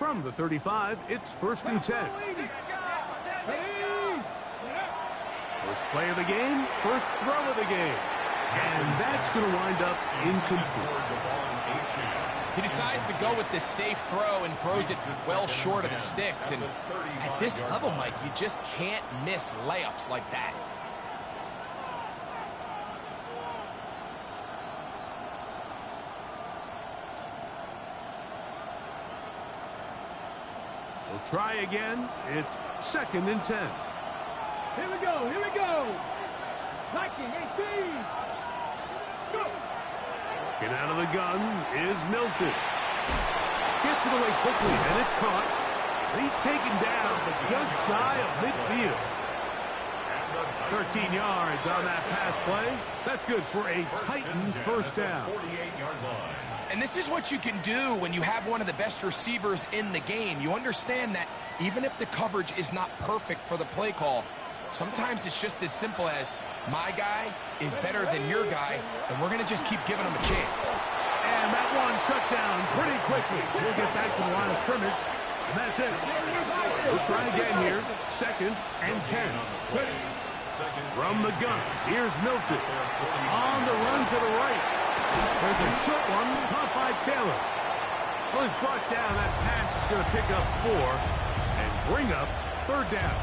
From the 35, it's 1st and 10. First play of the game, first throw of the game. And that's going to wind up incomplete. He decides to go with this safe throw and throws it well short of the sticks. And at this level, Mike, you just can't miss layups like that. We'll try again. It's 2nd and 10. Here we go, here we go. 19, 18. Go. Getting out of the gun is Milton. Gets it away quickly, and it's caught. And he's taken down, but just shy of midfield. 13 yards on that pass play. That's good for a Titans first down. And this is what you can do when you have one of the best receivers in the game. You understand that even if the coverage is not perfect for the play call, sometimes it's just as simple as my guy is better than your guy, and we're going to just keep giving him a chance. And that one shut down pretty quickly. We'll get back to the line of scrimmage, and that's it. We'll try again here. 2nd and 10. From the gun, here's Milton. On the run to the right. There's a short one caught by Taylor. Well, he's brought down. That pass is going to pick up 4 and bring up 3rd down.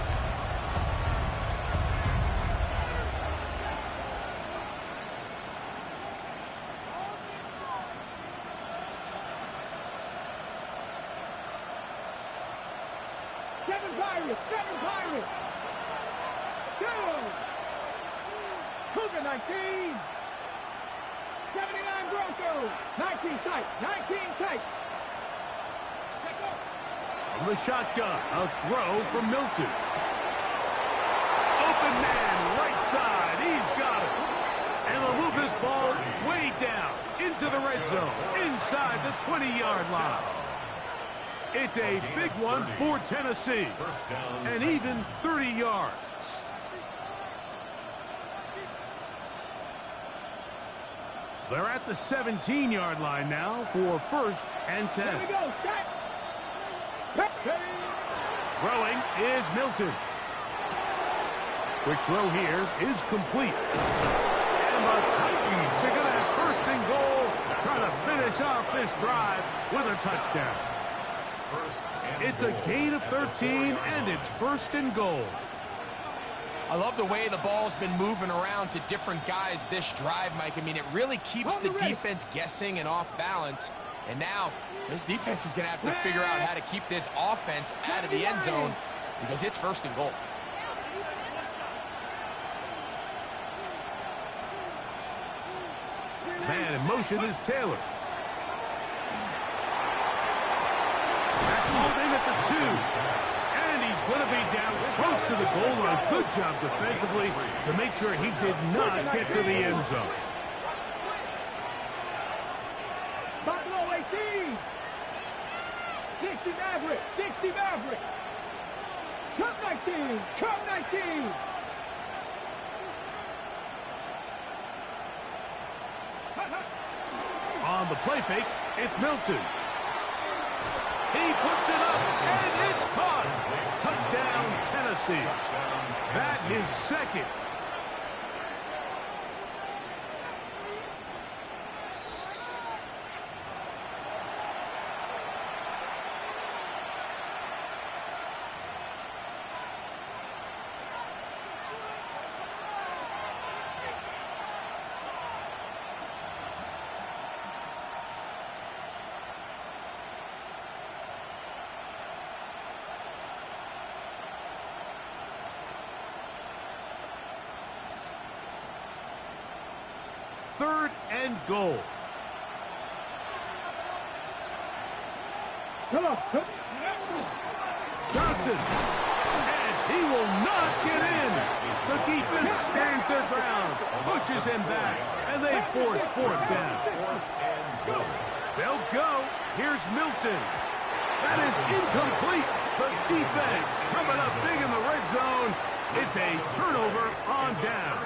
Seven Pirates. Go. Cougar 19. 79 Broncos. 19 tight. 19 tight. From the shotgun, a throw from Milton. Open man, right side. He's got it. And they'll move this ball way down into the red zone, inside the 20-yard line. It's a big one for Tennessee, and even 30 yards. They're at the 17-yard line now for 1st and 10. Here we go, set. Throwing is Milton. Quick throw here is complete. And the Titans are going to have 1st and goal, trying to finish off this drive with a touchdown. It's a gain of 13, and it's 1st and goal. I love the way the ball's been moving around to different guys this drive, Mike. I mean, it really keeps the defense guessing and off balance. And now, this defense is going to have to figure out how to keep this offense out of the end zone because it's 1st and goal. Man in motion is Taylor. Back called in at the 2. And he's going to be down close to the goal line. Good job defensively to make sure he did not get to the end zone. Buffalo 18. 60 Maverick. 60 Maverick. Cup 19. Cup 19. On the play fake, it's Milton. He puts it up, and it's caught. Touchdown, Tennessee. That is 2nd. Third and goal. Johnson. And he will not get in. The defense stands their ground, pushes him back, and they force 4th down. They'll go. Here's Milton. That is incomplete. The defense coming up big in the red zone. It's a turnover on down.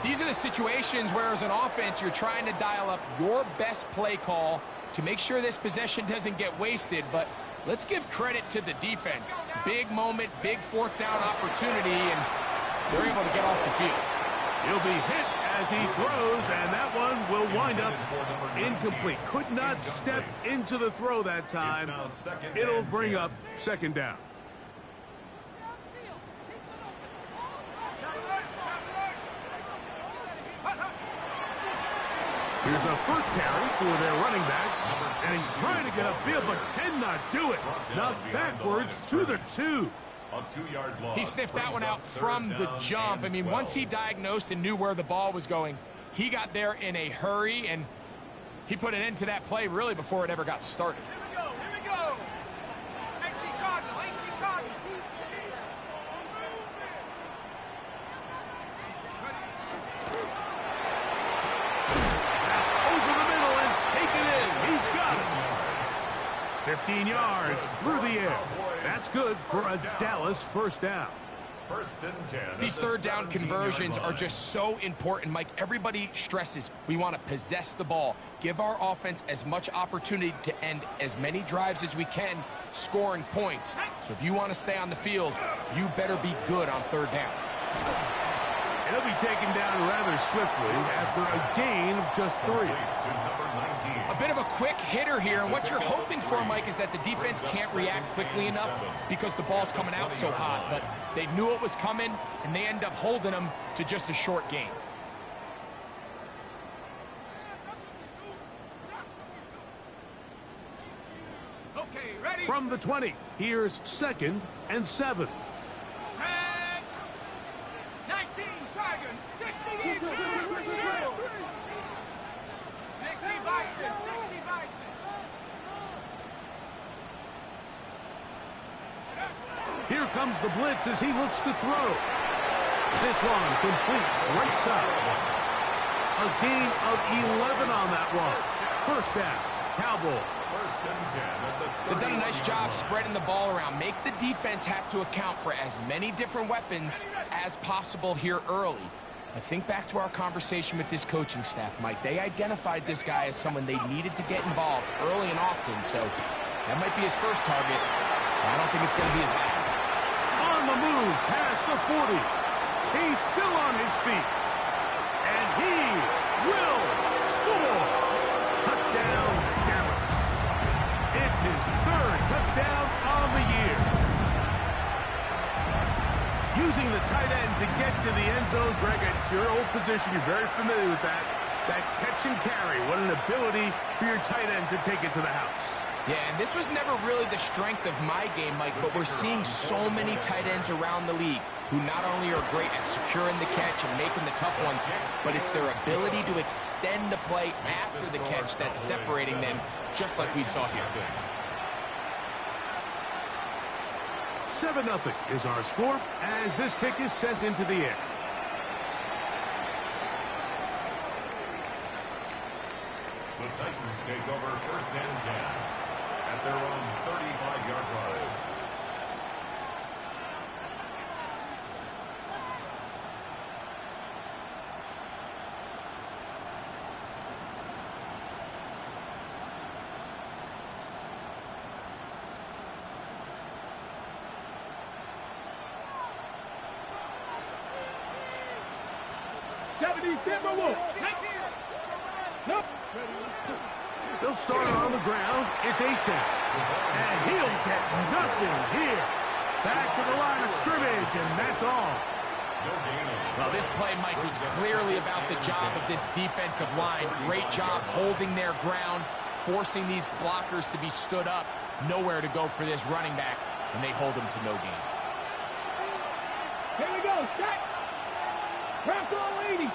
These are the situations where, as an offense, you're trying to dial up your best play call to make sure this possession doesn't get wasted, but let's give credit to the defense. Big moment, big fourth down opportunity, and they're able to get off the field. He'll be hit as he throws, and that one will wind up incomplete. Could not step into the throw that time. It'll bring up second down. Here's a first carry for their running back, and he's trying to get upfield, but cannot do it. Knocked backwards to the 2. He sniffed that one out from the jump. I mean, once he diagnosed and knew where the ball was going, he got there in a hurry, and he put an end to that play really before it ever got started. Here we go. 18 Cardinal, 18 Cardinal. Over the middle and taken in. He's got it. 15 yards through the air. That's good for a Dallas first down. First and 10. These third down conversions are just so important, Mike. Everybody stresses we want to possess the ball, give our offense as much opportunity to end as many drives as we can, scoring points. So if you want to stay on the field, you better be good on third down. He'll be taken down rather swiftly after a gain of just 3. A bit of a quick hitter here, and what you're hoping for, Mike, is that the defense can't react quickly enough because the ball's coming out so hot. But they knew it was coming, and they end up holding them to just a short gain. Okay, ready? From the 20, here's 2nd and 7. 19 Tiger, 60 Eagles, 60 Eagles. 60 Bison, 60 Bison. Here comes the blitz as he looks to throw. This one completes right side. A gain of 11 on that one. First down, Cowboys. They've done a nice job spreading the ball around. Make the defense have to account for as many different weapons as possible here early. I think back to our conversation with this coaching staff, Mike. They identified this guy as someone they needed to get involved early and often, so that might be his first target. I don't think it's going to be his last. On the move past the 40. He's still on his feet. And he will score. Touchdown, Dallas. It's his 3rd touchdown on the year. Using the tight end to get to the end zone, Greg, it's your old position. You're very familiar with that. That catch and carry. What an ability for your tight end to take it to the house. Yeah, and this was never really the strength of my game, Mike, but we're seeing so many tight ends around the league who not only are great at securing the catch and making the tough ones, but it's their ability to extend the play after the catch that's separating them, just like we saw here. 7-0 is our score as this kick is sent into the air. The Titans take over first and 10 at their own 35-yard line. They'll start on the ground. It's Achane. And he'll get nothing here. Back to the line of scrimmage, and that's all. Well, this play, Mike, was clearly about the job of this defensive line. Great job holding their ground, forcing these blockers to be stood up. Nowhere to go for this running back, and they hold him to no gain. Here we go, set. Craft all 80.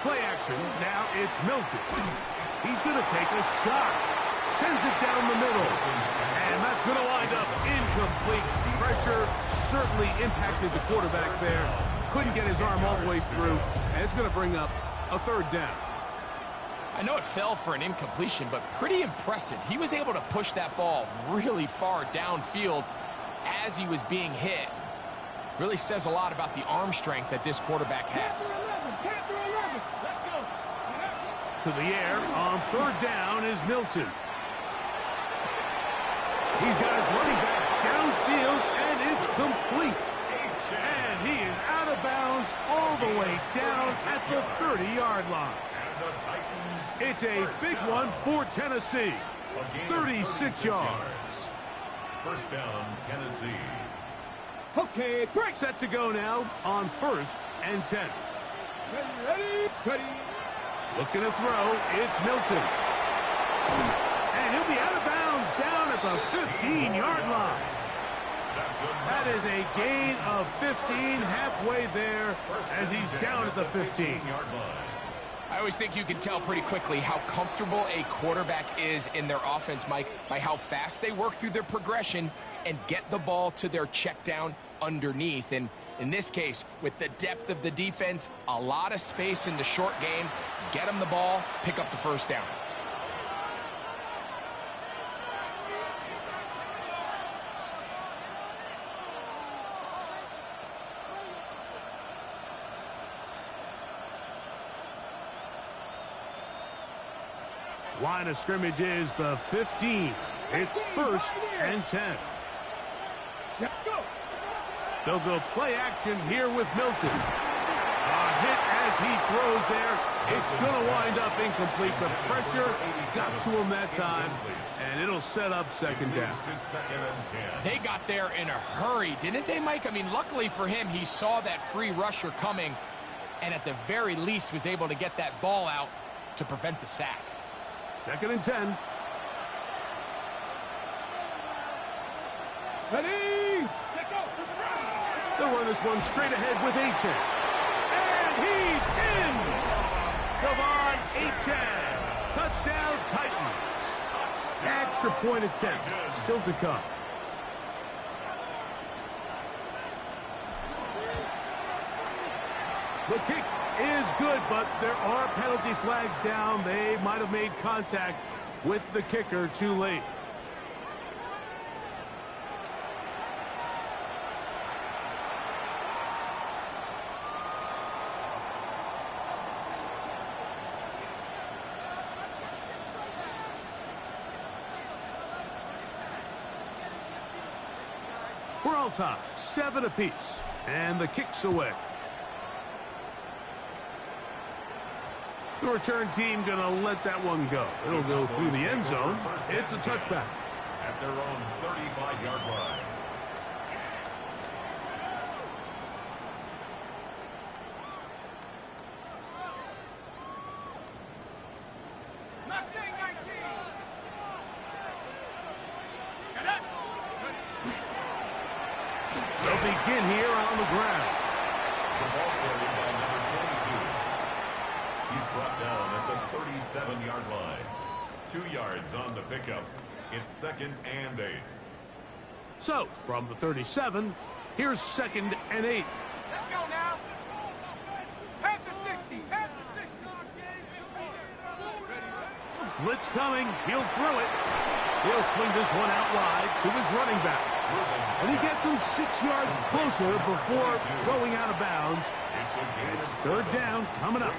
Play action. Now it's Milton. He's going to take a shot. Sends it down the middle. And that's going to wind up incomplete. Pressure certainly impacted the quarterback there. Couldn't get his arm all the way through. And it's going to bring up a 3rd down. I know it fell for an incompletion, but pretty impressive. He was able to push that ball really far downfield as he was being hit. Really says a lot about the arm strength that this quarterback has. To the air on third down is Milton. He's got his running back downfield, and it's complete. And he is out of bounds all the way down at the 30-yard line. It's a big one for Tennessee. 36 yards. First down, Tennessee. Okay, break. Set to go now on 1st and 10. Ready. Looking to throw, it's Milton. And he'll be out of bounds down at the 15-yard line. That is a gain of 15 halfway there as he's down at the 15. I always think you can tell pretty quickly how comfortable a quarterback is in their offense, Mike, by how fast they work through their progression and get the ball to their check down underneath. And in this case, with the depth of the defense, a lot of space in the short game, get them the ball, pick up the first down. Line of scrimmage is the 15. It's 1st and 10. They'll go play action here with Milton. A hit as he throws there. It's going to wind up incomplete. The pressure got to him that time, and it'll set up second down. They got there in a hurry, didn't they, Mike? I mean, luckily for him, he saw that free rusher coming, and at the very least was able to get that ball out to prevent the sack. 2nd and 10. Ready. They'll run this one straight ahead with Achan. And he's in! Devon Achan. Touchdown Titans. Extra point attempt still to come. The kick is good, but there are penalty flags down. They might have made contact with the kicker too late. We're all tied, 7 apiece, and the kick's away. The return team going to let that one go. It'll go through the end zone. It's a touchback. At their own 35-yard line. Mustang 19. They'll begin here on the ground. The ball carried by number 22. He's brought down at the 37-yard line. 2 yards on the pickup. It's 2nd and 8. So, from the 37, here's 2nd and 8. Let's go now. Pass the 60. Pass the 60. Blitz coming. He'll throw it. He'll swing this one out wide to his running back. And he gets him 6 yards closer before going out of bounds. It's 3rd down coming up.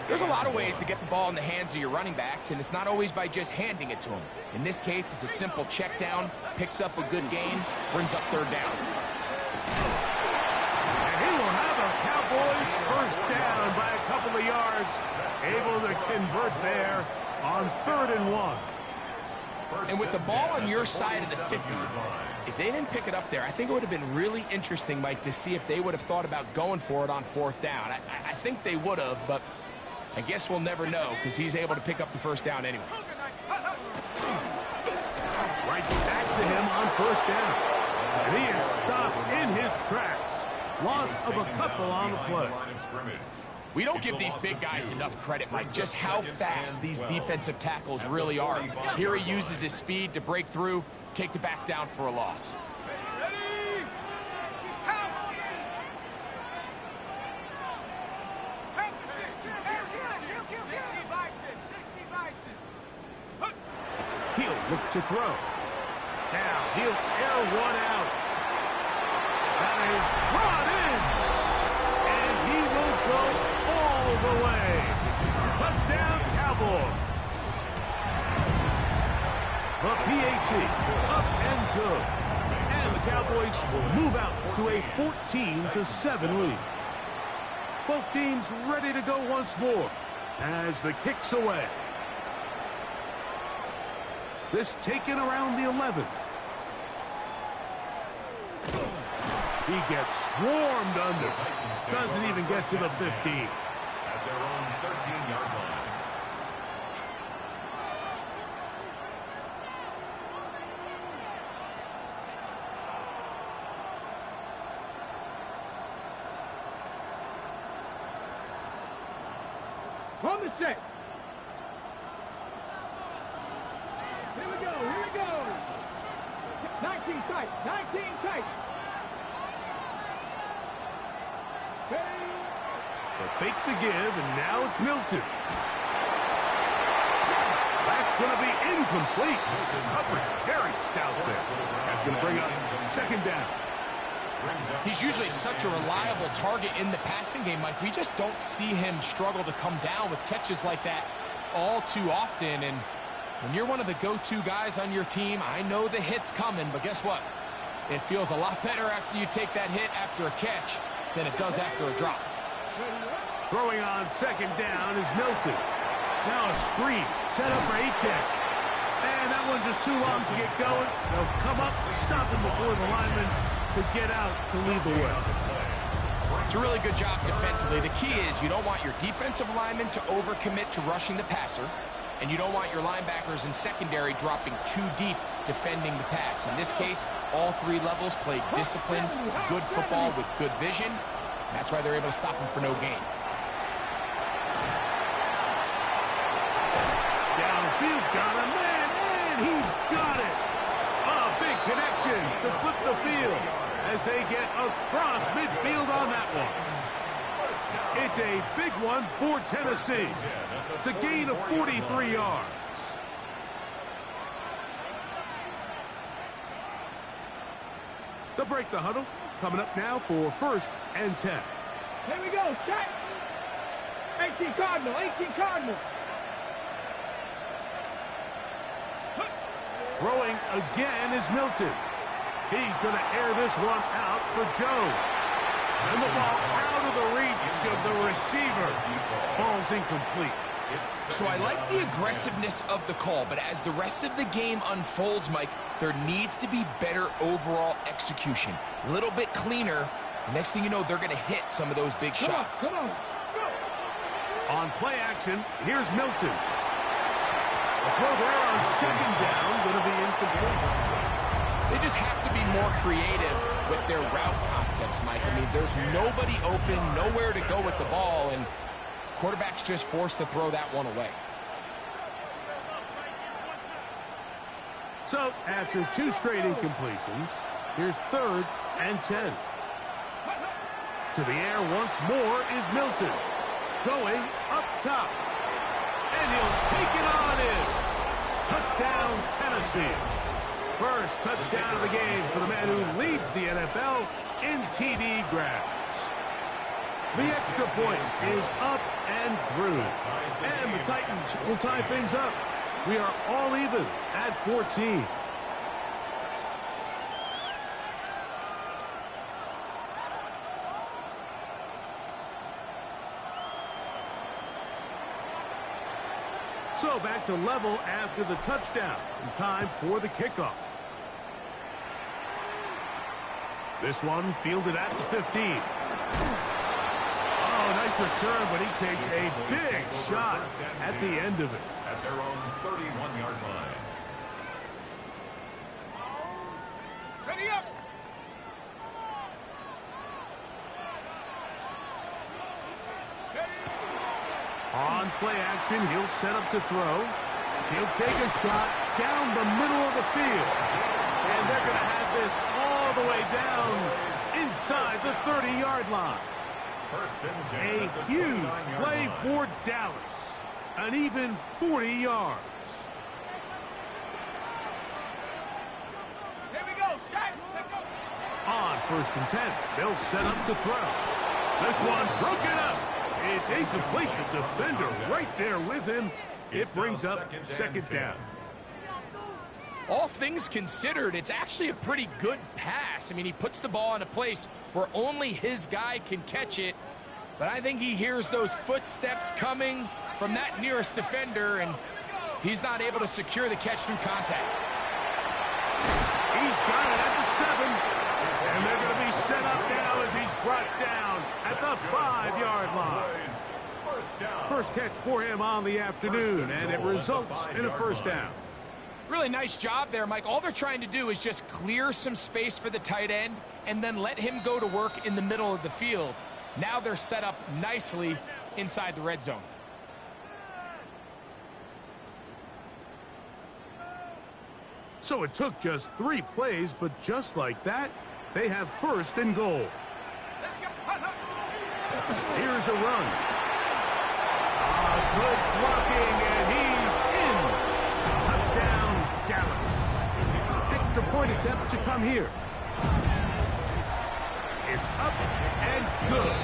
There's a lot of ways to get the ball in the hands of your running backs, and it's not always by just handing it to them. In this case, it's a simple check down, picks up a good gain, brings up 3rd down. And he will have a Cowboys first down by a couple of yards. Able to convert there on 3rd and 1. And with the ball on your side of the 50, if they didn't pick it up there, I think it would have been really interesting, Mike, to see if they would have thought about going for it on 4th down. I think they would have, but I guess we'll never know because he's able to pick up the first down anyway. Right back to him on 1st down. And he is stopped in his tracks. Loss of a couple on the play. We don't give these big guys enough credit, Mike, just how fast these defensive tackles really are. Here he uses his speed to break through, take the back down for a loss. He'll look to throw. Now he'll air one out. That is brought in. And he will go all the way. Touchdown, penalty. Up and good. And the Cowboys will move out to a 14-7 lead. Both teams ready to go once more as the kick's away. This taken around the 11. He gets swarmed under. Doesn't even get to the 15. At their own 13-yard line. From the set. Here we go, here we go. 19 tight, 19 tight. They fake the give, and now it's Milton. That's going to be incomplete. Coverage very stout there. That's going to bring up second down. He's usually such a reliable target in the passing game, Mike. We just don't see him struggle to come down with catches like that all too often. And when you're one of the go-to guys on your team, I know the hit's coming, but guess what? It feels a lot better after you take that hit after a catch than it does after a drop. Throwing on second down is Milton. Now a screen set up for A-Check. And that one just too long to get going. They'll come up, stop him before the lineman to get out to lead the way. It's a really good job defensively. The key is you don't want your defensive linemen to overcommit to rushing the passer, and you don't want your linebackers in secondary dropping too deep defending the pass. In this case, all three levels played disciplined, good football with good vision. That's why they're able to stop him for no gain. Downfield, got a man, and he's got it. A big connection to flip the field as they get across midfield on that one. It's a big one for Tennessee. It's a gain of 43 yards. They'll break the huddle. Coming up now for 1st and 10. Here we go, set. 18 Cardinal, 18 Cardinal. Throwing again is Milton. He's going to air this one out for Jones. And the ball out of the reach of the receiver. Ball's incomplete. So I like the aggressiveness of the call, but as the rest of the game unfolds, Mike, there needs to be better overall execution. A little bit cleaner. The next thing you know, they're going to hit some of those big shots. Come on. On play action, here's Milton. The throw there on second down, going to be incomplete. They just have to be more creative with their route concepts, Mike. I mean, there's nobody open, nowhere to go with the ball, and quarterback's just forced to throw that one away. So, after 2 straight incompletions, here's 3rd and 10. To the air once more is Milton. Going up top. And he'll take it on in. Touchdown, Tennessee. First touchdown of the game for the man who leads the NFL in TD grabs. The extra point is up and through. And the Titans will tie things up. We are all even at 14. So back to level after the touchdown. And time for the kickoff. This one fielded at the 15. Oh, nice return, but he takes a big shot at the end of it. At their own 31-yard line. Ready up. On play action, he'll set up to throw. He'll take a shot down the middle of the field. And they're going to have this all the way down inside the 30-yard line. A huge play for Dallas. An even 40 yards. Here we go, set. On 1st and 10, they'll set up to throw. This one broken up. It's incomplete. The defender right there with him. It brings up second down. all things considered, it's actually a pretty good pass. I mean, he puts the ball in a place where only his guy can catch it. But I think he hears those footsteps coming from that nearest defender, and he's not able to secure the catch through contact. He's got it at the 7. And they're going to be set up now as he's brought down at the 5-yard line. First catch for him on the afternoon, and it results in a first down. Really nice job there, Mike. All they're trying to do is just clear some space for the tight end and then let him go to work in the middle of the field. Now they're set up nicely inside the red zone. So it took just 3 plays, but just like that, they have first and goal. Here's a run. Good blocking, and he's in. Touchdown, Dallas. Extra point attempt to come here. It's up and good. The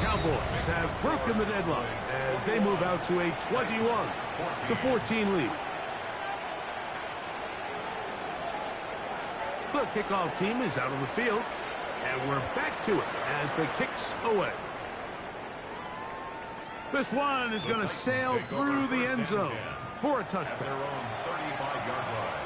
Cowboys have broken the deadlock as they move out to a 21-14 lead. The kickoff team is out on the field, and we're back to it as the kick's away. This one is going to sail through the end zone for a touchdown. Their own 35-yard line.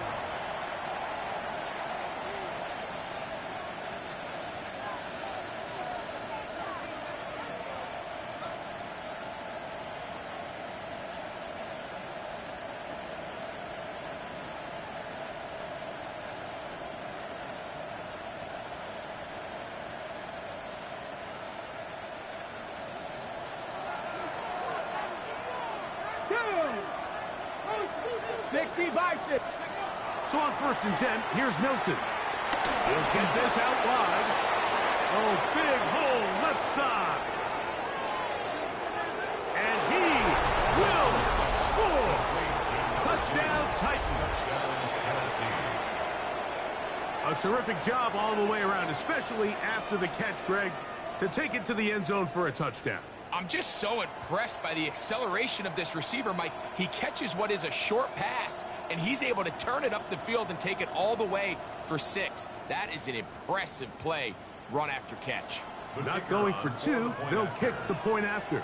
So on 1st and 10, here's Milton. He'll get this out wide. Oh, big hole left side. And he will score. Touchdown, Titans. A terrific job all the way around, especially after the catch, Greg, to take it to the end zone for a touchdown. I'm just so impressed by the acceleration of this receiver, Mike. He catches what is a short pass, and he's able to turn it up the field and take it all the way for 6. That is an impressive play, run after catch. Not going for 2, they'll kick the point after.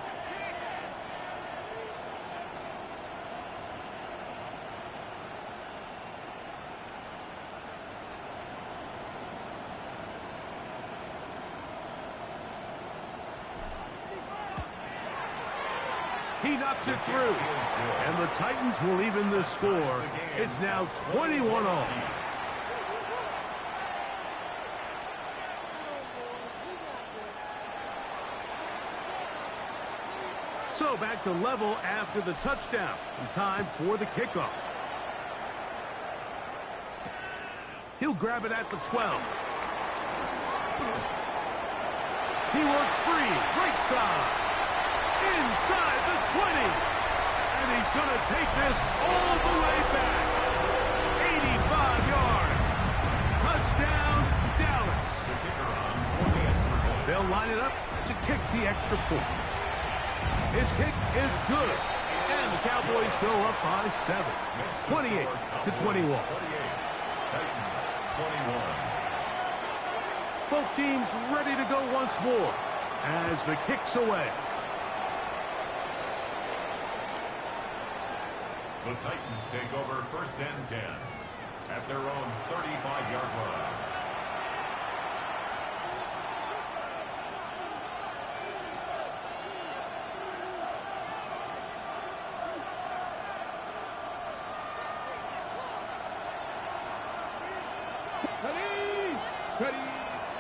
He knocks it through, and the Titans will even the score. It's now 21-all. So back to level after the touchdown. And time for the kickoff. He'll grab it at the 12. He works free, right side. Inside the 20. And he's going to take this all the way back. 85 yards. Touchdown, Dallas. They'll line it up to kick the extra point. His kick is good. And the Cowboys go up by 7. 28-21. Titans 21. Both teams ready to go once more as the kick's away. The Titans take over 1st and 10 at their own 35-yard line.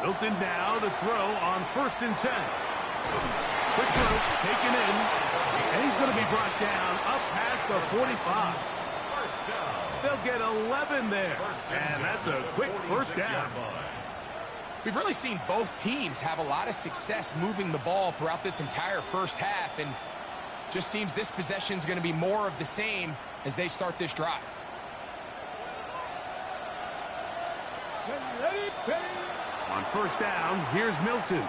Milton now to throw on 1st and 10. Quick throw, taken in, and he's going to be brought down up past the 45. They'll get 11 there, and that's a quick first down. We've really seen both teams have a lot of success moving the ball throughout this entire first half, and just seems this possession is going to be more of the same as they start this drive. On 1st down, here's Milton.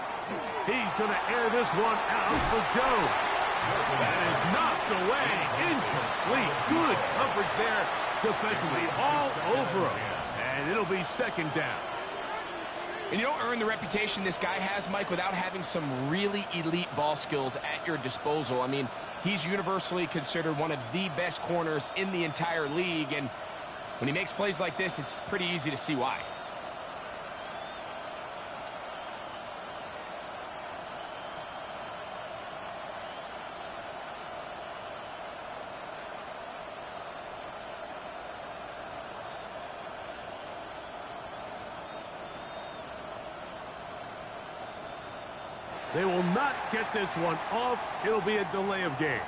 He's going to air this one out for Jones. That is knocked away. Incomplete. Good coverage there defensively, all over him. And it'll be second down. And you don't earn the reputation this guy has, Mike, without having some really elite ball skills at your disposal. I mean, he's universally considered one of the best corners in the entire league, and when he makes plays like this, it's pretty easy to see why. They will not get this one off. It'll be a delay of game.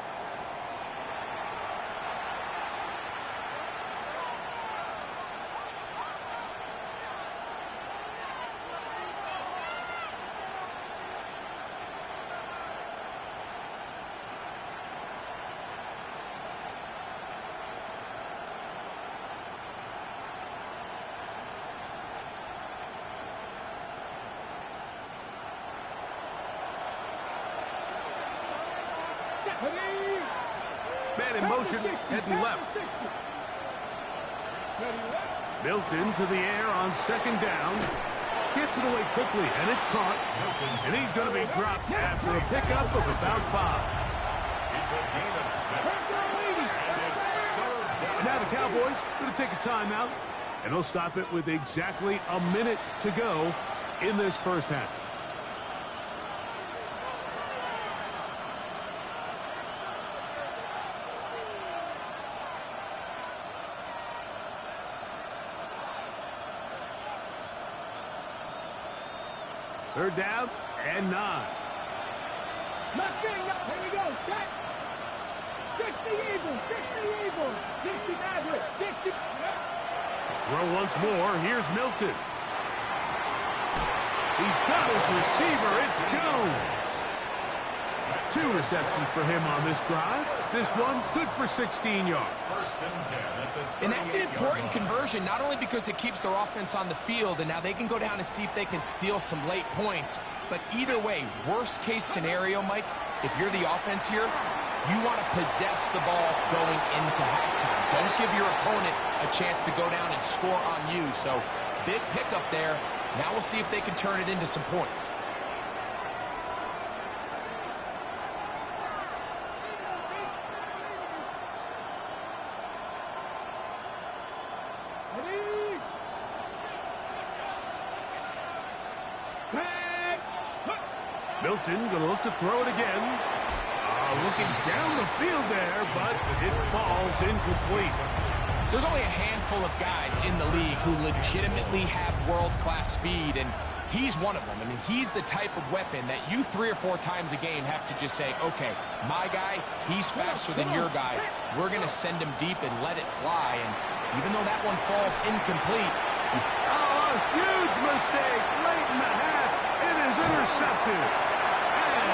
Man in motion, heading left. Milton to the air on second down. Gets it away quickly, and it's caught. And he's going to be dropped after a pickup of about 5. It's a gain of 6. And it's third down. And now the Cowboys going to take a timeout, and they'll stop it with exactly a minute to go in this first half. Third down and 9. Lock in, here we go, set. 60 Eagles, 60 Eagles, 60 Mavericks, 60. Throw once more. Here's Milton. He's got his receiver. It's Jones. 2 receptions for him on this drive. This one good for 16 yards. First and 10 at the And that's an important conversion, not only because it keeps their offense on the field, and now they can go down and see if they can steal some late points. But either way, worst case scenario, Mike, if you're the offense here, you want to possess the ball going into halftime. Don't give your opponent a chance to go down and score on you. So big pickup there. Now we'll see if they can turn it into some points. Milton going to look to throw it again. Looking down the field there, but it falls incomplete. There's only a handful of guys in the league who legitimately have world-class speed, and he's one of them. I mean, he's the type of weapon that you 3 or 4 times a game have to just say, okay, my guy, he's faster than your guy. We're going to send him deep and let it fly. And even though that one falls incomplete. Oh, a huge mistake late in the half. It is intercepted.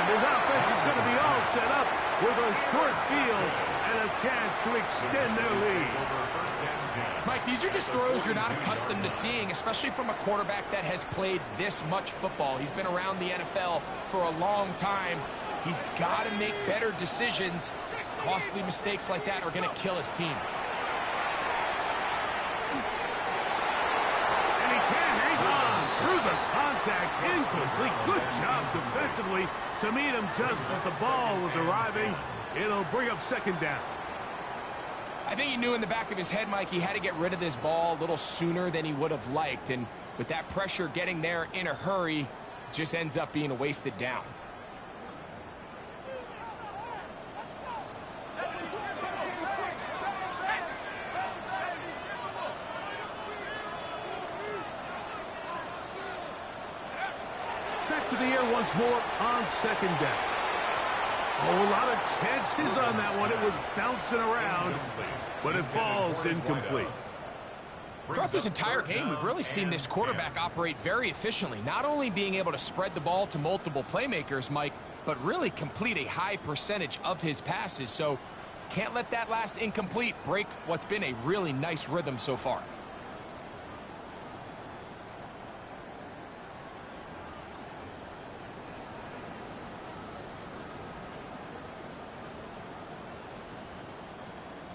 And his offense is going to be all set up with a short field and a chance to extend their lead. Mike, these are just throws you're not accustomed to seeing, especially from a quarterback that has played this much football. He's been around the NFL for a long time. He's got to make better decisions. Costly mistakes like that are going to kill his team. And he can't hang on through the contact. Incomplete. Good job defensively to meet him just as the ball was arriving. It'll bring up second down. I think he knew in the back of his head, Mike, he had to get rid of this ball a little sooner than he would have liked. And with that pressure getting there in a hurry, it just ends up being a wasted down. Back to the air once more on second down. Oh, a lot of chances on that one. It was bouncing around, but it falls incomplete. Throughout this entire game, we've really seen this quarterback operate very efficiently, not only being able to spread the ball to multiple playmakers, Mike, but really complete a high percentage of his passes. So can't let that last incomplete break what's been a really nice rhythm so far.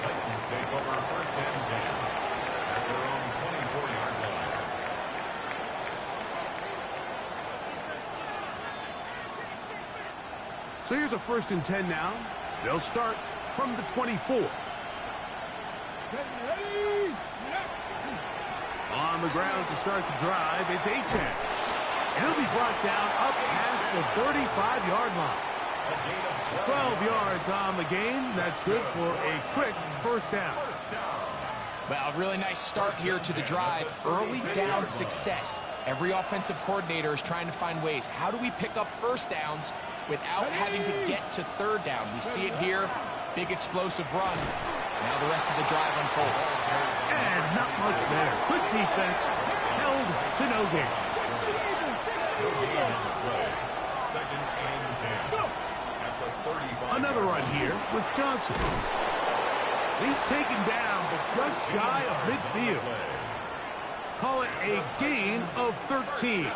Titans take over first and 10 at their own 24-yard line. So here's a first and 10 now. They'll start from the 24. On the ground to start the drive, it's Achane. And he'll be brought down up past the 35-yard line. 12 yards on the game. That's good for a quick first down. Well, a really nice start here to the drive. Early down success. Every offensive coordinator is trying to find ways. How do we pick up first downs without having to get to third down? We see it here. Big explosive run. Now the rest of the drive unfolds. And not much there. Good defense. Held to no gain. No gain on the play. Second and 10 at the 35. Another run here with Johnson. He's taken down, but just shy of midfield. Call it a gain of 13.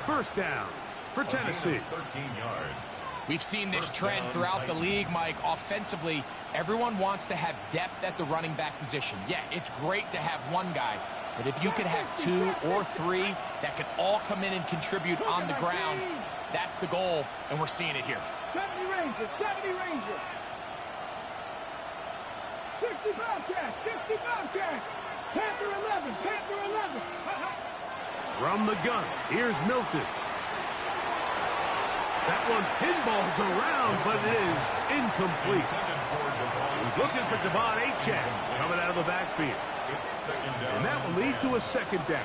First down for Tennessee. 13 yards. We've seen this trend throughout the league, Mike. Offensively, everyone wants to have depth at the running back position. Yeah, it's great to have one guy, but if you could have two or three that could all come in and contribute on the ground, that's the goal, and we're seeing it here. 70 Rangers, 70 Rangers. 60 Bobcats, 60 Bobcats. Panther 11, Panther 11. From the gun, here's Milton. That one pinballs around, but it is incomplete. He's looking for Devon Achane coming out of the backfield. And that will lead to a second down.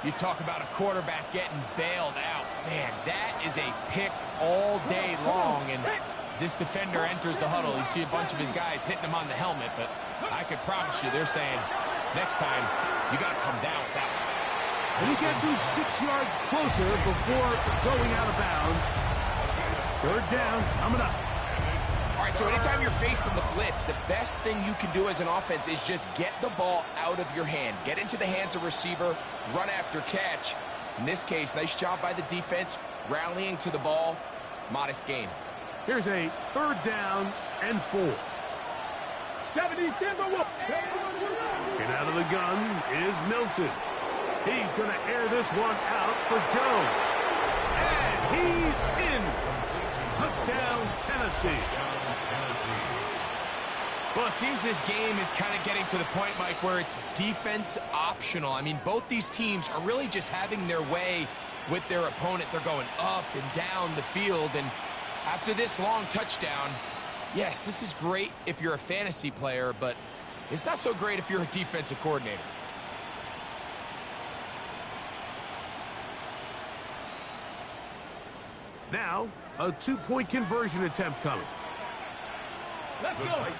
You talk about a quarterback getting bailed out. Man, that is a pick all day long. And as this defender enters the huddle, you see a bunch of his guys hitting him on the helmet. But I could promise you, they're saying, next time, you got to come down with that one. And he gets him 6 yards closer before going out of bounds. It's third down coming up. All right, so anytime you're facing the blitz, the best thing you can do as an offense is just get the ball out of your hand. Get into the hands of receiver, run after catch. In this case, nice job by the defense, rallying to the ball. Modest gain. Here's a third down and 4. 70 Timberwolves. And out of the gun is Milton. He's going to air this one out for Jones. And he's in. Touchdown, Tennessee. Well, it seems this game is kind of getting to the point, Mike, where it's defense optional. I mean, both these teams are really just having their way with their opponent. They're going up and down the field. And after this long touchdown, yes, this is great if you're a fantasy player, but it's not so great if you're a defensive coordinator. Now, a two-point conversion attempt coming. The Titans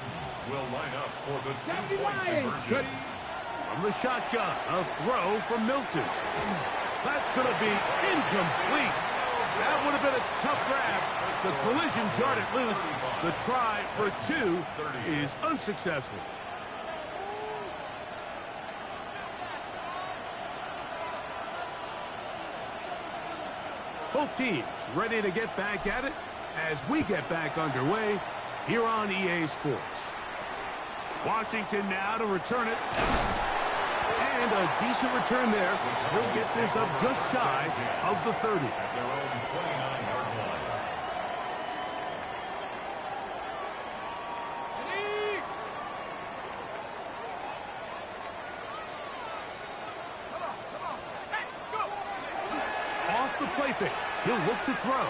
will line up for the two-point conversion. From the shotgun, a throw from Milton. That's going to be incomplete. That would have been a tough grab. The collision darted loose. The try for 2 is unsuccessful. Both teams ready to get back at it as we get back underway here on EA Sports. Washington now to return it. And a decent return there. He'll get this up just shy of the 30. At their own 29-yard line. Off the play fake. He'll look to throw.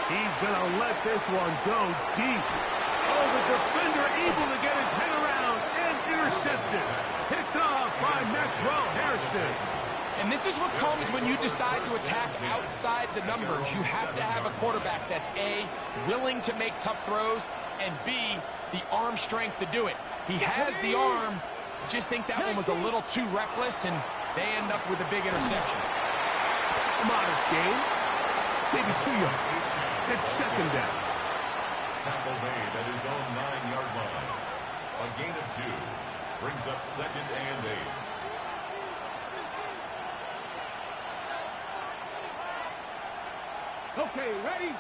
He's going to let this one go deep. Oh, the defender able to get his head around and intercepted. Picked off by Maxwell Hairston. And this is what comes when you decide to attack outside the numbers. You have to have a quarterback that's A, willing to make tough throws, and B, the arm strength to do it. He has the arm. I just think that one was a little too reckless, and they end up with a big interception. A modest gain. Maybe 2 yards. It's second down. Tackle made at his own 9-yard line. A gain of 2 brings up second and 8. Okay, ready?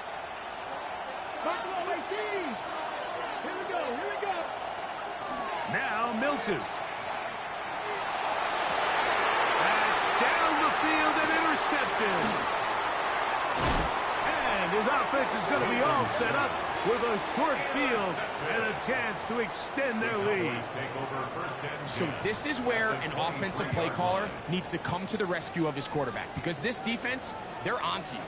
Buffalo 18. Here we go, here we go. Now Milton. That's down the field and intercepted. And his offense is going to be all set up with a short field and a chance to extend their lead. So this is where an offensive play caller needs to come to the rescue of his quarterback, because this defense, they're onto you.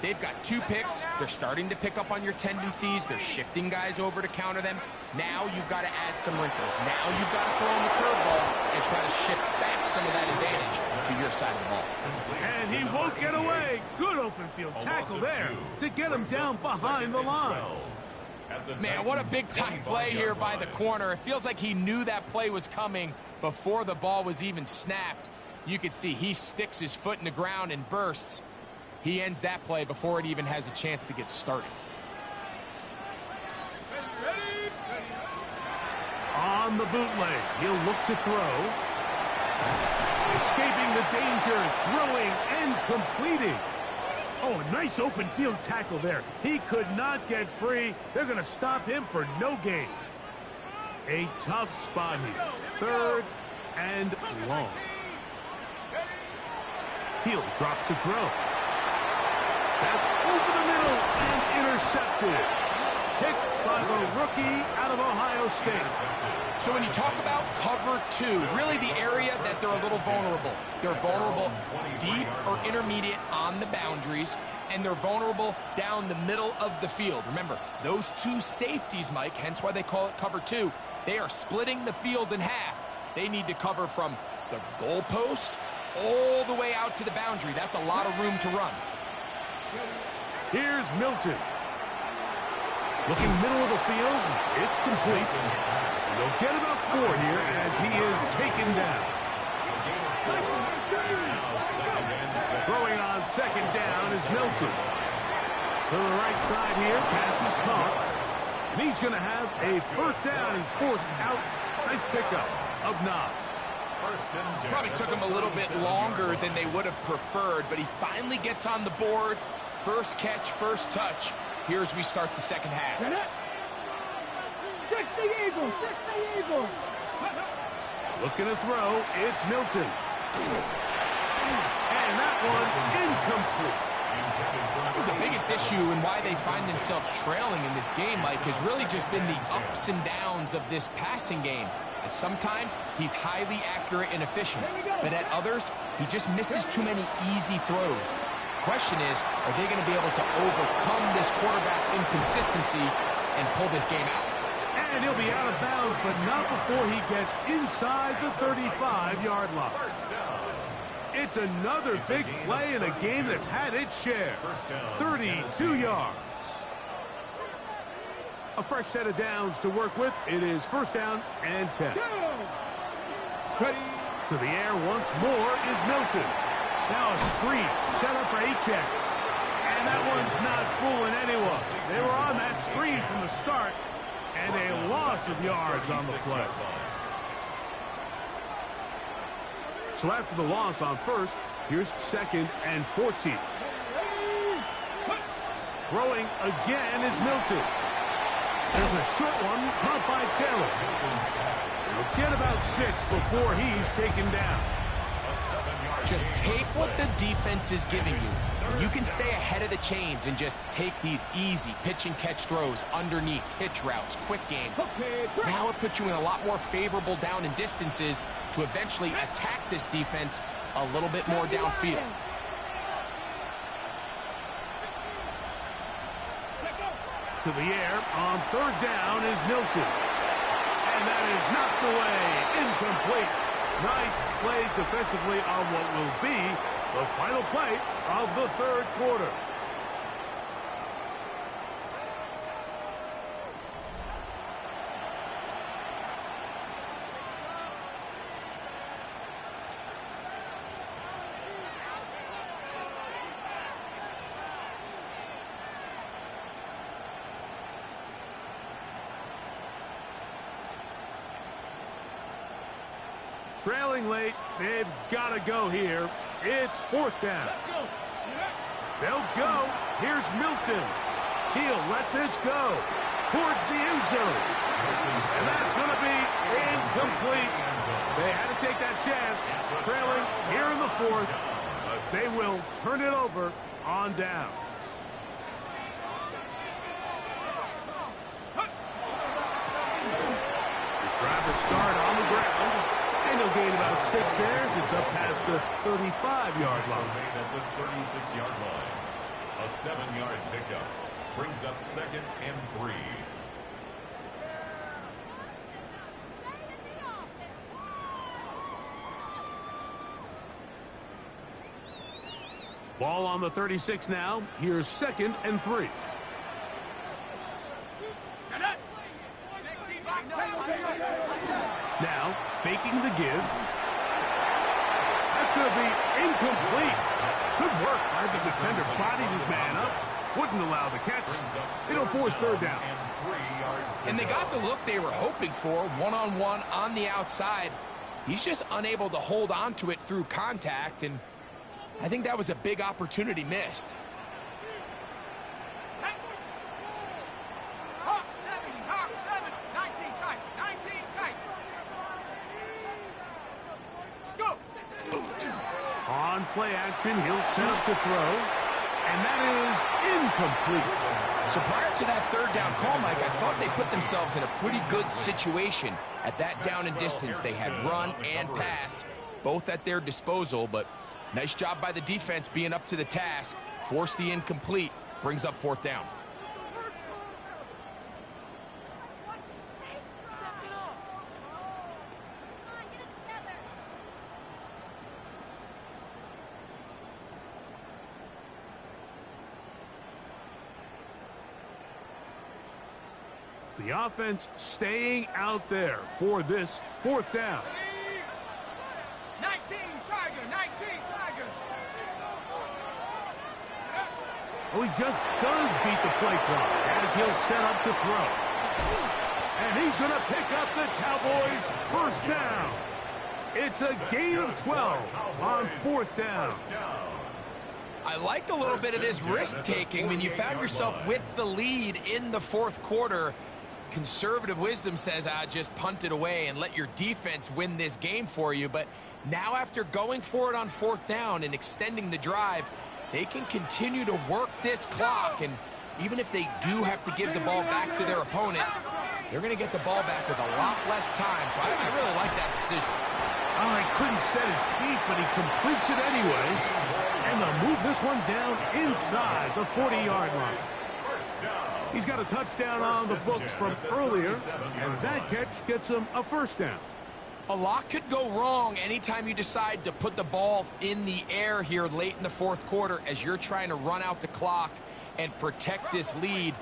They've got 2 picks. They're starting to pick up on your tendencies. They're shifting guys over to counter them. Now you've got to add some wrinkles. Now you've got to throw in the curveball and try to shift back some of that advantage to your side of the ball. And he won't get away. Good open field tackle there to get him down behind the line. Man, what a big-time play here by the corner. It feels like he knew that play was coming before the ball was even snapped. You can see he sticks his foot in the ground and bursts. He ends that play before it even has a chance to get started. On the bootleg, he'll look to throw. Escaping the danger, throwing and completing. Oh, a nice open field tackle there. He could not get free. They're going to stop him for no gain. A tough spot here. 3rd and long. He'll drop to throw. That's over the middle and intercepted. Picked by the rookie out of Ohio State. So when you talk about cover 2, really the area that they're a little vulnerable. They're vulnerable deep or intermediate on the boundaries, and they're vulnerable down the middle of the field. Remember, those 2 safeties, Mike, hence why they call it cover 2, they are splitting the field in half. They need to cover from the goalpost all the way out to the boundary. That's a lot of room to run. Here's Milton. Looking middle of the field, it's complete. They'll get about 4 here as he is taken down. Throwing on 2nd down is Milton. To the right side here, pass is caught. And he's going to have a 1st down. He's forced out. Nice pickup of 9. Probably took him a little bit longer than they would have preferred, but he finally gets on the board. 1st catch, 1st touch. Here as we start the 2nd half. 60 Eagles, 60 Eagles. Looking to throw, it's Milton. And that one incomplete. The biggest issue and why they find themselves trailing in this game, Mike, has really just been the ups and downs of this passing game. And sometimes he's highly accurate and efficient, but at others, he just misses too many easy throws. Question is, are they going to be able to overcome this quarterback inconsistency and pull this game out? And he'll be out of bounds, but not before he gets inside the 35-yard line. It's another big play in a game that's had its share. 32 yards. A fresh set of downs to work with. It is 1st down and 10. To the air once more is Milton. Now a screen set up for A-check. And that one's not fooling anyone. They were on that screen from the start. And a loss of yards on the play. So after the loss on 1st, here's 2nd and 14. Throwing again is Milton. There's a short one caught by Taylor. He'll get about 6 before he's taken down. Just take what the defense is giving you. And you can stay ahead of the chains and just take these easy pitch and catch throws underneath, hitch routes, quick game. Now it puts you in a lot more favorable down and distances to eventually attack this defense a little bit more downfield. To the air on 3rd down is Milton. And that is knocked away. Incomplete. Nice play defensively on what will be the final play of the 3rd quarter. Trailing late, they've got to go here. It's 4th down. They'll go. Here's Milton. He'll let this go. towards the end zone. And that's going to be incomplete. They had to take that chance, trailing here in the fourth. They will turn it over on down. Drive to start on the ground. And he'll gain about 6 there as it's up past the 35-yard line. At the 36-yard line. A 7-yard pickup brings up 2nd and 3. Ball on the 36 now. Here's 2nd and 3. Now, faking the give. That's going to be incomplete. Good work by the defender. Bodied his man up. Wouldn't allow the catch. It'll force 3rd down. And they got the look they were hoping for, one-on-one on the outside. He's just unable to hold on to it through contact, and I think that was a big opportunity missed. Hawk 7, 19 tight, 19 tight. Go. On play action, he'll set up to throw. And that is incomplete. So prior to that 3rd down call, Mike, I thought they put themselves in a pretty good situation. At that down and distance, they had run and pass, both at their disposal, but nice job by the defense being up to the task. Force the incomplete, brings up 4th down. The offense staying out there for this 4th down. 19 Tiger, 19 Tiger. Oh, he just does beat the play clock as he'll set up to throw. And he's going to pick up the Cowboys' 1st down. It's a gain of 12 on 4th down. I liked a little bit of this risk-taking when you found yourself with the lead in the 4th quarter. Conservative wisdom says, just punt it away and let your defense win this game for you. But now after going for it on 4th down and extending the drive, they can continue to work this clock. And even if they do have to give the ball back to their opponent, they're going to get the ball back with a lot less time. So I really like that decision. Oh, he couldn't set his feet, but he completes it anyway. And they'll move this one down inside the 40-yard line. He's got a touchdown on the books from earlier, and that catch gets him a 1st down. A lot could go wrong anytime you decide to put the ball in the air here late in the 4th quarter as you're trying to run out the clock and protect this lead.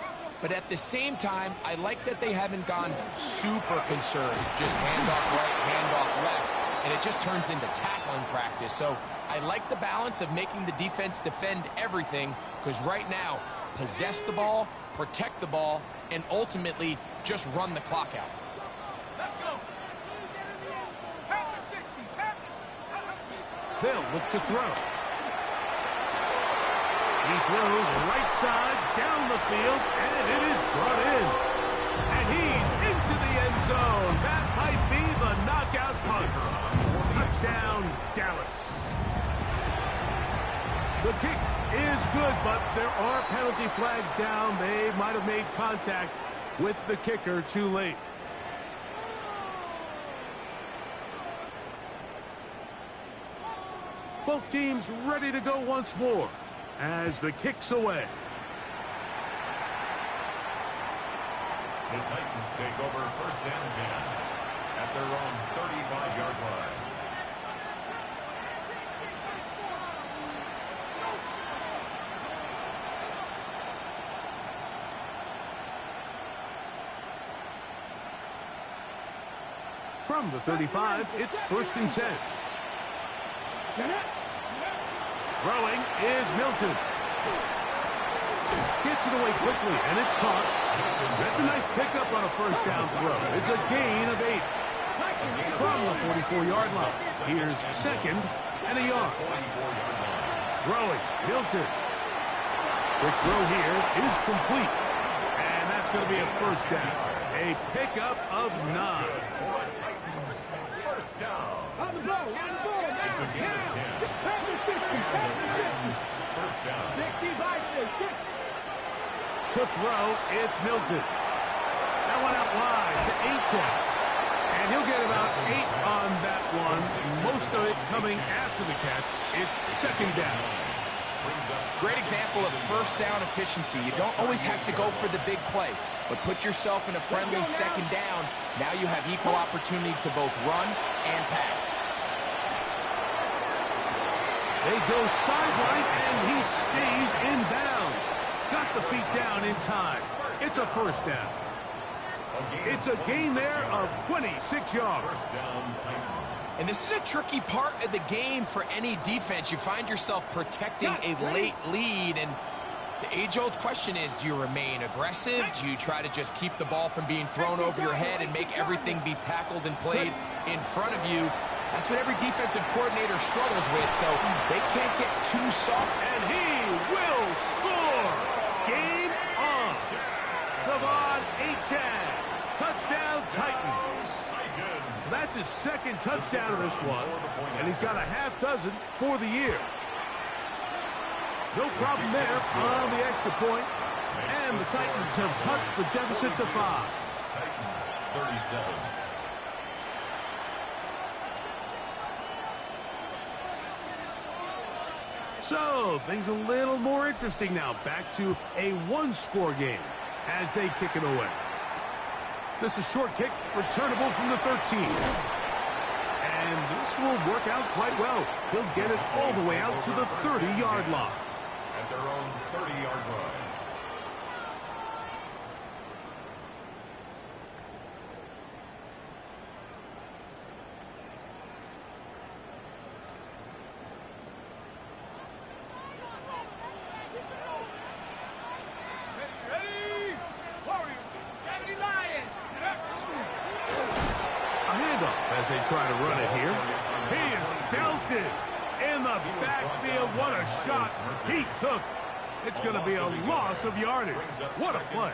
But at the same time, I like that they haven't gone super conservative. Just handoff right, handoff left, and it just turns into tackling practice. So I like the balance of making the defense defend everything, because right now, possess the ball, protect the ball, and ultimately just run the clock out. Let's go. Pass the 60, pass the 60. They'll look to throw. He throws right side down the field, and it is brought in. And he's into the end zone. That might be the knockout punch. Touchdown, Dallas. The kick is good, but there are penalty flags down. They might have made contact with the kicker too late. Both teams ready to go once more as the kick's away. The Titans take over 1st and 10 at their own 35-yard line. From the 35, it's 1st and 10. Throwing is Milton. Gets it away quickly, and it's caught. That's a nice pickup on a 1st down throw. It's a gain of 8. From the 44-yard line, here's 2nd and a yard. Throwing, Milton. Quick throw here is complete. And that's That's going to be a first down. A pickup of 9. First down. On the ball, now. It's a gain of 10. First down. 60. To throw, it's Milton. That one out wide to Achane. And he'll get about 8 on that one. Most of it coming after the catch. It's second down. Great example of first down efficiency. You don't always have to go for the big play, but put yourself in a friendly second down. Now you have equal opportunity to both run and pass. They go sideline, and he stays in bounds. Got the feet down in time. It's a first down. It's a gain there of 26 yards. First down, Titans. And this is a tricky part of the game for any defense. You find yourself protecting a late lead, and the age-old question is, do you remain aggressive? Do you try to just keep the ball from being thrown over your head and make everything be tackled and played in front of you? That's what every defensive coordinator struggles with, so they can't get too soft. And he will score. Game on. Devon Achane. Touchdown, Titans. That's his second touchdown of this one, and he's got a half dozen for the year. No problem there on the extra point, and the Titans have cut the deficit to 5. Titans 37. So, things a little more interesting now. Back to a one-score game as they kick it away. This is short kick, returnable from the 13. And this will work out quite well. He'll get it all the way out to the 30-yard line. At their own 30-yard line. As they try to run it here. He is dealt it in the backfield. What a shot he took. It's going to be a loss of yardage. What a play.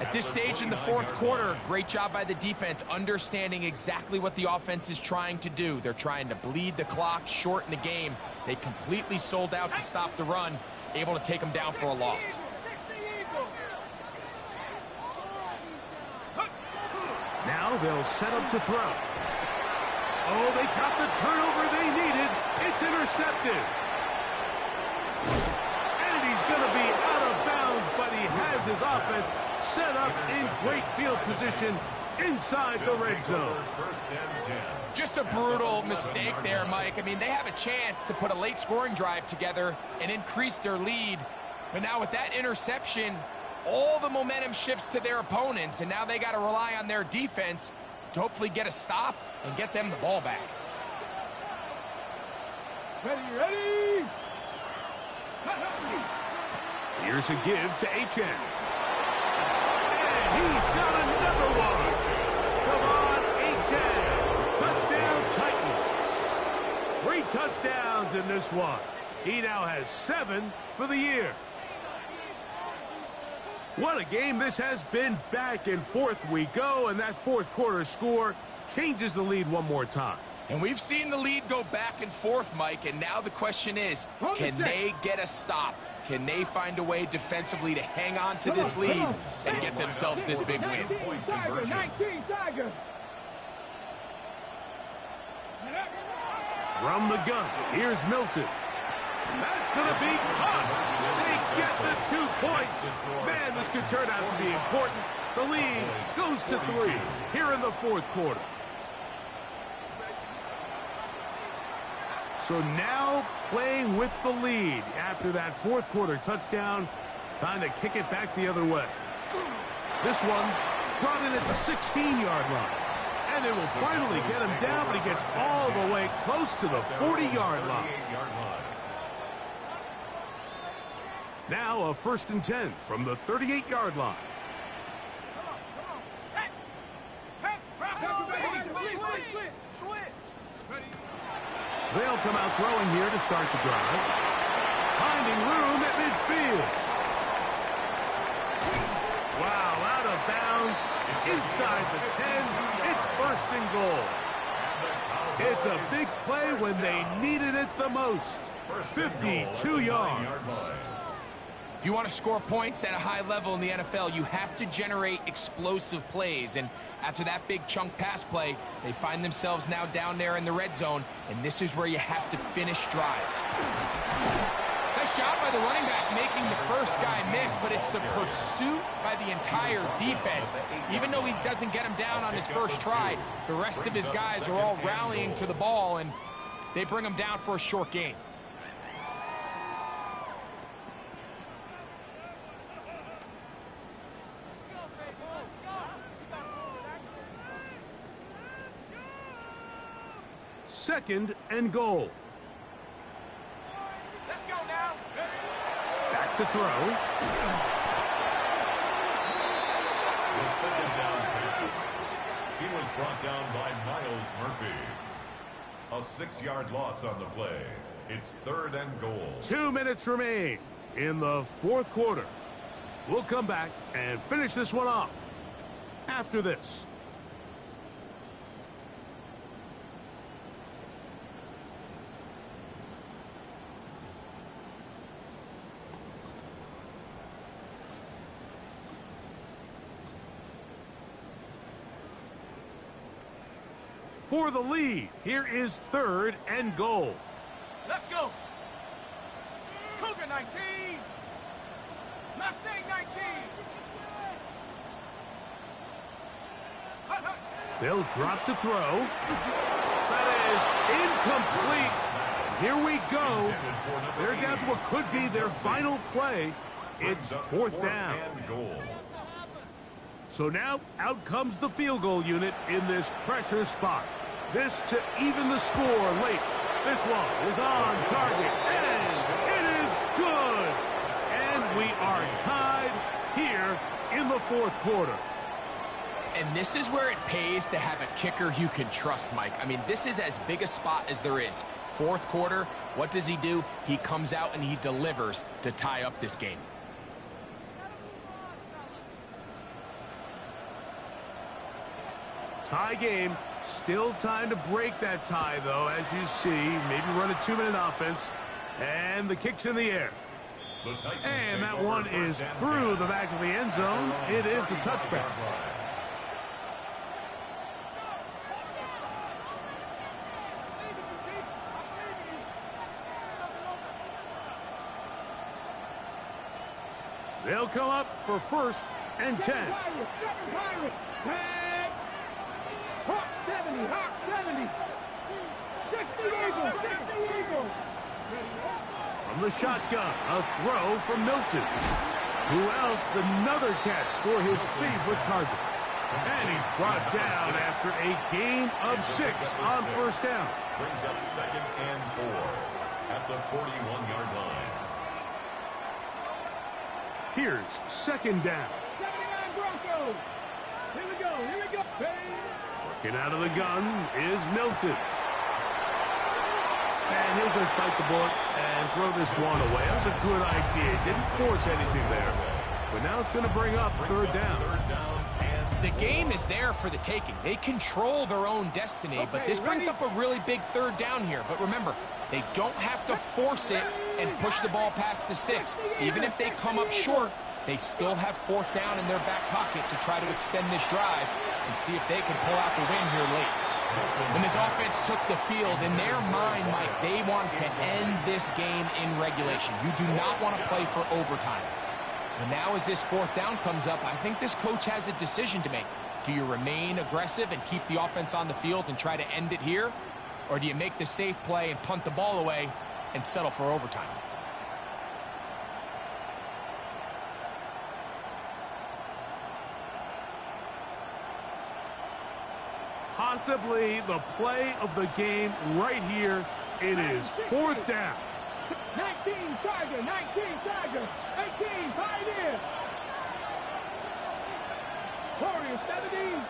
At this stage in the fourth quarter, great job by the defense, understanding exactly what the offense is trying to do. They're trying to bleed the clock, shorten the game. They completely sold out to stop the run, able to take them down for a loss. Now they'll set up to throw. Oh, they got the turnover they needed. It's intercepted. And he's going to be out of bounds, but he has his offense set up in great field position inside the red zone. Just a brutal mistake there, Mike. I mean, they have a chance to put a late scoring drive together and increase their lead. But now with that interception, all the momentum shifts to their opponents, and now they got to rely on their defense to hopefully get a stop and get them the ball back. Ready. Here's a give to Achane. And he's got another one. Come on, Achane. Touchdown, Titans. 3 touchdowns in this one. He now has 7 for the year. What a game this has been. Back and forth we go, and that fourth quarter score changes the lead one more time. And we've seen the lead go back and forth, Mike, and now the question is, can they get a stop? Can they find a way defensively to hang on to this lead and get themselves this big win? 19 Tiger. From the gun, here's Milton. That's going to be caught. They get the 2 points. Man, this could turn out to be important. The lead goes to 3 here in the fourth quarter. So now playing with the lead after that fourth quarter touchdown. Time to kick it back the other way. This one brought in at the 16-yard line. And they will finally get him down, but he gets all the way close to the 40-yard line. Now a 1st and 10 from the 38-yard line. They'll come out throwing here to start the drive. Finding room at midfield. Wow, out of bounds, inside the 10, it's first and goal. It's a big play when they needed it the most. 52 yards. If you want to score points at a high level in the NFL, you have to generate explosive plays. And after that big chunk pass play, they find themselves now down there in the red zone, and this is where you have to finish drives. Nice job by the running back making the first guy miss, but it's the pursuit by the entire defense. Even though he doesn't get him down on his first try, the rest of his guys are all rallying to the ball, and they bring him down for a short gain. Second and goal. Let's go now. Back to throw. The second down pass. He was brought down by Miles Murphy. A 6-yard loss on the play. It's third and goal. 2 minutes remain in the fourth quarter. We'll come back and finish this one off after this. For the lead, here is third and goal. Let's go. Cougar 19. Mustang 19. They'll drop to throw. That is incomplete. Here we go. They're down to what could be their final play. It's fourth down. So now out comes the field goal unit in this pressure spot. This to even the score late. This one is on target, and it is good. And we are tied here in the fourth quarter. And this is where it pays to have a kicker you can trust, Mike. I mean, this is as big a spot as there is. Fourth quarter, what does he do? He comes out and he delivers to tie up this game. Tie game. Still time to break that tie, though, as you see. Maybe run a 2-minute offense. And the kick's in the air. And that one is through the back of the end zone. It is a touchback. They'll come up for first and 10. Hawk 70, Hawk 70. 60 Eagles, 60 Eagles. From the shotgun, a throw from Milton. Who else? Another catch for his favorite target. And he's brought down after a gain of 6 on first down. Brings up second and 4 at the 41-yard line. Here's second down. 79 Broncos. Here we go, here we go. Working out of the gun is Milton. And he'll just bite the bullet and throw this one away. That was a good idea. Didn't force anything there. But now it's going to bring up third down. The game is there for the taking. They control their own destiny, but this brings up a really big third down here. But remember, they don't have to force it and push the ball past the sticks. Even if they come up short, they still have fourth down in their back pocket to try to extend this drive and see if they can pull out the win here late. When this offense took the field, in their mind, Mike, they want to end this game in regulation. You do not want to play for overtime. And now as this fourth down comes up, I think this coach has a decision to make. Do you remain aggressive and keep the offense on the field and try to end it here? Or do you make the safe play and punt the ball away and settle for overtime? Possibly the play of the game right here. It is fourth down. 19 Tiger, 19 Tiger, 18 Pioneer. Warrior 70.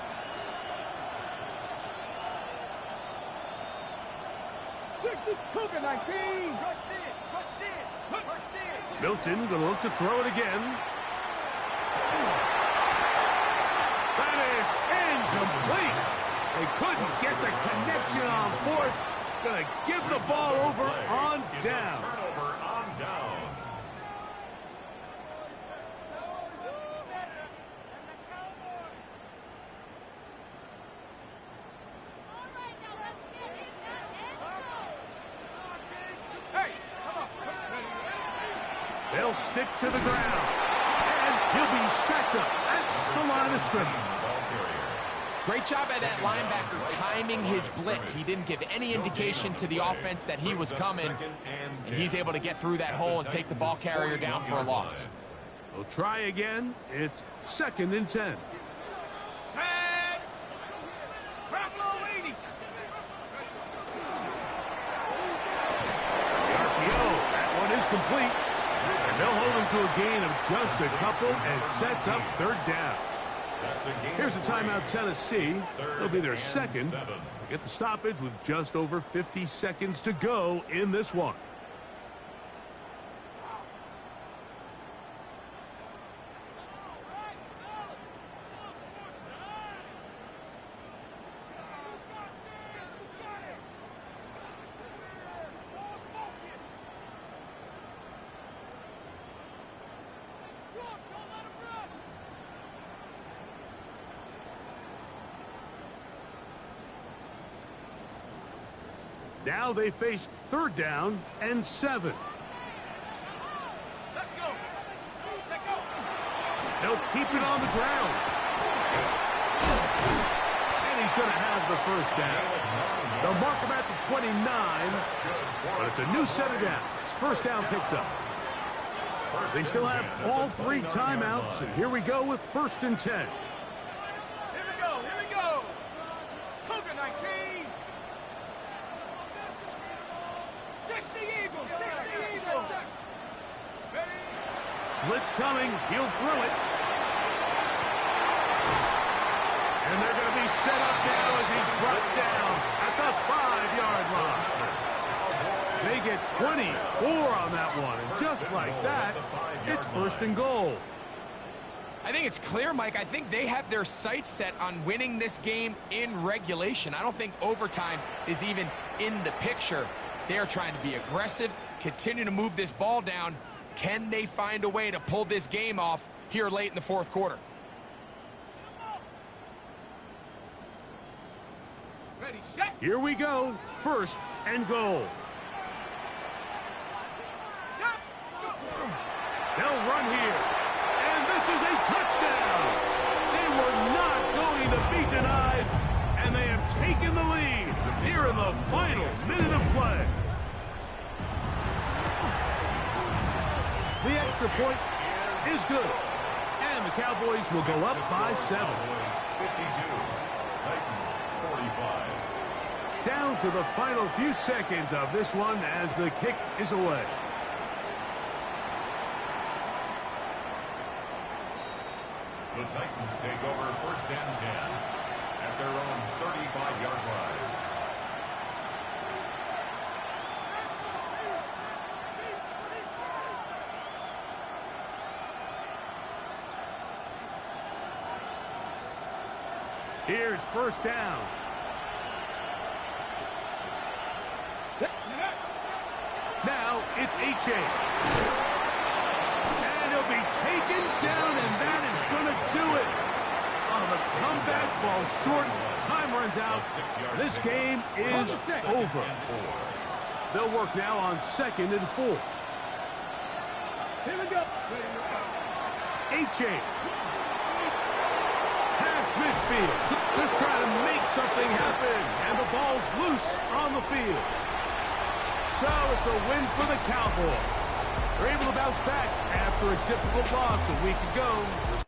Cougar 19. Milton going to look to throw it again. Couldn't get the connection on fourth. Gonna give the ball over on down. Turnover on downs. They'll stick to the ground. And he'll be stacked up at the line of scrimmage. Great job by that linebacker timing his blitz. He didn't give any indication to the offense that he was coming. And he's able to get through that hole and take the ball carrier down for a loss. We'll try again. It's 2nd and 10. Set. Craplow 80. The RPO, that one is complete. And they'll hold him to a gain of just a couple and sets up 3rd down. Here's a timeout, Tennessee. It'll be their 2nd. Get the stoppage with just over 50 seconds to go in this one. Now they face 3rd down and 7. Let's go. They'll keep it on the ground. And he's going to have the 1st down. They'll mark him at the 29, but it's a new set of downs. 1st down picked up. They still have all 3 timeouts, and here we go with 1st and 10. Here we go. Cougar 19. 60 Eagles, 60 Eagles. Blitz coming, he'll throw it. And they're going to be set up now as he's brought down at the 5-yard line. They get 24 on that one, and just like that, it's 1st and goal. I think it's clear, Mike. I think they have their sights set on winning this game in regulation. I don't think overtime is even in the picture. They are trying to be aggressive, continue to move this ball down. Can they find a way to pull this game off here late in the 4th quarter? Ready, set. Here we go, 1st and goal. They'll run here, and this is a touchdown. They were not going to be denied, and they have taken the lead here in the final minute of play. The extra point is good, and the Cowboys will go up by 7. 52, Titans 45. Down to the final few seconds of this one as the kick is away. The Titans take over 1st and 10 at their own 35-yard line. Here's 1st down. Now it's H.A. And he'll be taken down, and that is going to do it. Oh, the comeback falls short. Time runs out. This game is over. They'll work now on 2nd and 4. Here we go. H.A. Past midfield. Just trying to make something happen. And the ball's loose on the field. So it's a win for the Cowboys. They're able to bounce back after a difficult loss a week ago. This